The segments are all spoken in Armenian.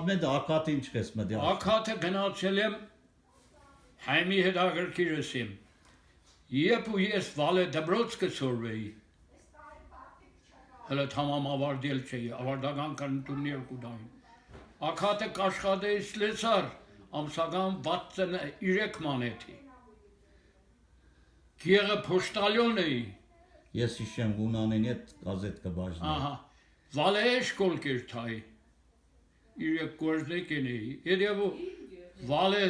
պատմել ակաթ ինչ ես մտի։ Ակաթը գնացել եմ հայմի հետաքրքիրս եմ։ Երբ ու ես Վալե Դբրոցկը սորվեի։ Հələ tamam ավարտել չէի, ավարտական կանտուններ կուտային։ Ակաթը կաշխատեի սլեցար, ամսական 63 մանեթի։ Գեղը փոշտալյոն էի։ Ես հիշեմ Ունանենի հետ գազետ կբաժնի։ Ահա, Վալե շկոլ կերթայի։ Իրեք գործնեկեն էի։ Եդև Վալե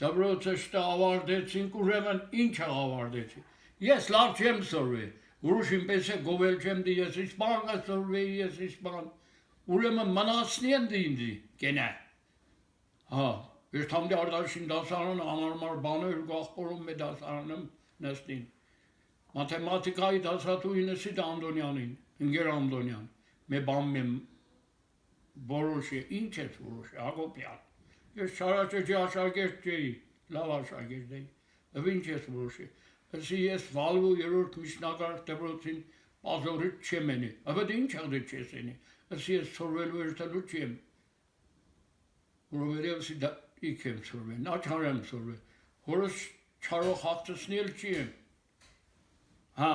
Դբրոցը շտա ավարտեցինք, ուրեմն ինչը ավարտեցի։ Ես լավ չեմ սորվել, ուրուշ ինպես է գովել չեմ դի, ես իսպան սորվեի, ես իսպան, ուրեմն մնացնի են դի ինձի, կենա։ Հա, ես թամդի արդաշին դասարանը ամարմար բաներ գաղպորում է դասարանım նստին։ Մաթեմատիկայի դասատուինս իտ Անդոնյանին, ընգեր Անդոնյան, մե բան մեմ որոշ է, ինչ ես որոշ է, Հակոբյան։ Ես չարաճեջի աշակերտ չէի, լավ աշակերտ էի, ով ինչ ես որոշ է։ Ասի ես վալվու երորդ միջնակարգ Դբրոցին պազորիտ չեմ ենի, ով ինչ աղդի չես ենի, ասի ես սորվելու երթելու չեմ, որովհետև ասի դա իք եմ սորվել, նա չար եմ սորվել, հորս չարող հաղթսնել չեմ, հա,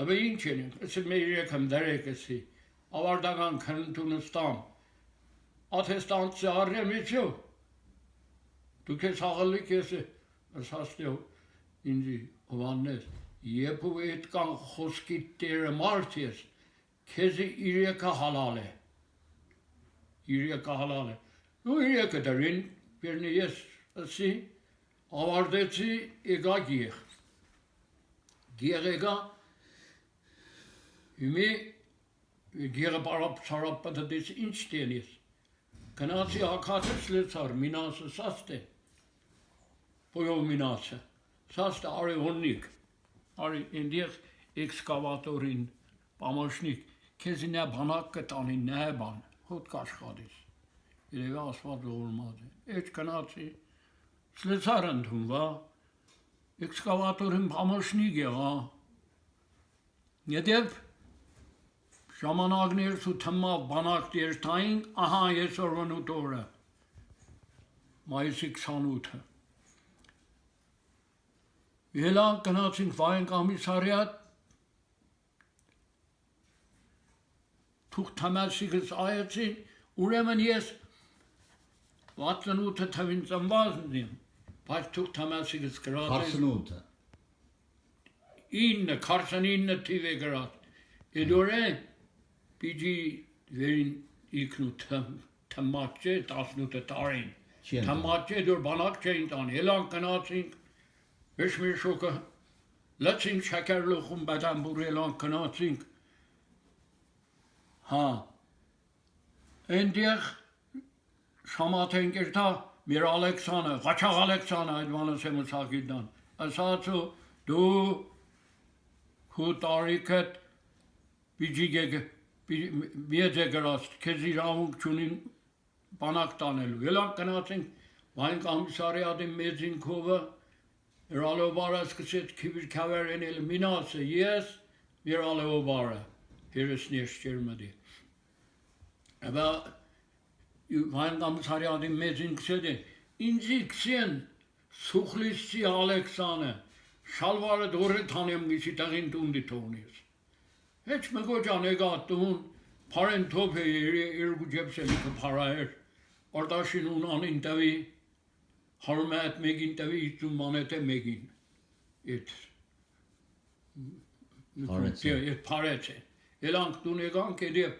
ով ինչ ենի, ասի մեր երեք եմ դարեք ասի, ավարտական քննությունը ստամ, աթեստանցի առեմ իչու, դուք ես հաղալիք ես ասաստեով ինձի հովաննես, եբ ու էդ կան խոսքի տերը մարդ ես, քեզի իրեկը հալալ է, ու իրեկը դրին, բերնի ես ասի, ավարտեցի եկա գեղ եկա, իմի գեղը պարապտդից ինչ տեն ես, գնացի հակացը սլեցար, մինասը սաստ է, պոյով մինասը, սաստ է արի հոննիկ, արի ընդեղ էքսկավատորին, պամոշնիկ, քեզի նա բանակ կտանի, նա բան, հոտ կաշխատիս, երևի ասված ողորմած է, էջ գնացի, սլեցար ընդունվա, էքսկավատորին պամոշնիկ եղա, Եդև ժամանակներ ու թմավ բանակ դերթային, ահա ես օրվանուտ օրը, մայիսի 28-ը, Ելան գնացինք վային կամիսարիատ, թուղ թամասիկս այեցին, ուրեմն ես 68-ը թվին ծնվածն եմ, բայց թուղ թամասիկս գրած է 48-ը 49 թիվ է գրած, եդորեն պիջի վերին իքնու թմաճ է 18 տարին, թմաճ է դոր բանակ չէին տան, ելան գնացինք, Վեշ մեր շոկը լծինք շակար լոխում բադամբուր ելան կնացինք, հա, ընդեղ շամատ են կերտա մեր Ալեքսանը, Ղաչաղ Ալեքսանը այդ մանս եմ ուսակիդան, ասացու դու հու տարիքըտ միեծ է գրած, կեզ իրավունք չունին բանակ տանելու, ելան կնացինք վայն կամիսարիադի մեծինքովը, Երալեոբարը սկսեց քիվիր քավեր ենել մինասը, ես Երալեոբարը, հերեսնես չերմդի։ Աբա վայն կամիսարիադի մեծին կսետ է, ինձի կսեն սուխլիսցի Ալեքսանը, շալվարը դորը թանեմ գիսի տաղին տունդի թողնես։ Հեչ մգոջան եկա տուն, պարեն թոփ է երկու ջեպսելիքը պարայր, արդաշին ունանին տվի, հարմը այդ մեկին տվի իծում մանետ է մեկին, այդ պարեց է, ելանք տուն եկանք եդև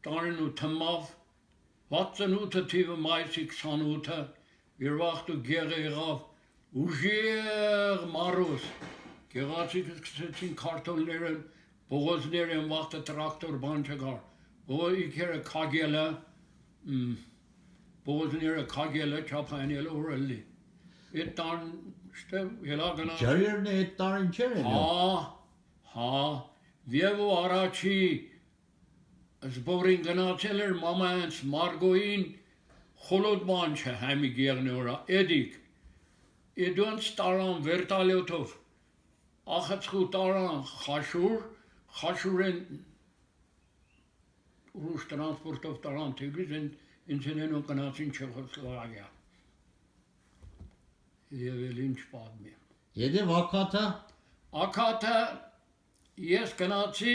տարին ու թմավ, 68 թիվը մայիսի 28-ը, երվաղթու գեղը եղավ, ուժեղ մարուս, գեղացիկը սկսեցին քարտոլներ են, բողոզներ են վաղթը տրակտոր բան չկար, իքերը կագելը, Բողոզները կագելը չապայնել օրելի, այդ տան շտև ելա գնաց։ Ջարերն է այդ տարին չեր էլ։ Հա, և ու առաջի զբորին գնացել էր մամայենց Մարգոյին խոլոտ բան չէ həմի գեղնի որա, էդիք, էդոնց տարան վերտալյոտով, ախծխու տարան խաշուր են ուրուշ տրանսպորտով տարան թեգրիզ են ինձ հենենու կնացին Չեխոսլովակիա։ Եվ էլ ինչ պատմի։ Եդե վակաթա Ակաթը ես գնացի